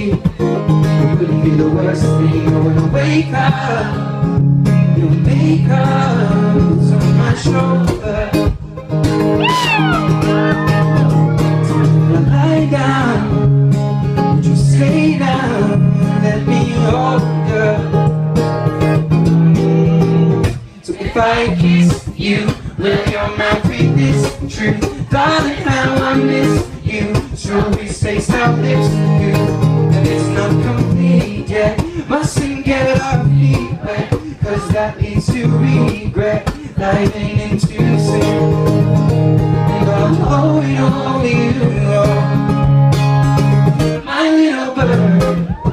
sleep. It wouldn't be the worst thing. I wanna wake up, your makeup's on my shoulder. So when I lie down, would you stay down, let me hold you? So if I kiss you, will your mouth read this truth? Darling, how I miss you. Should we space our lips to you? And it's not complete yet. Mustn't get our feet wet, cause that leads to regret. Diving into sin, and I'll hold you, my little bird.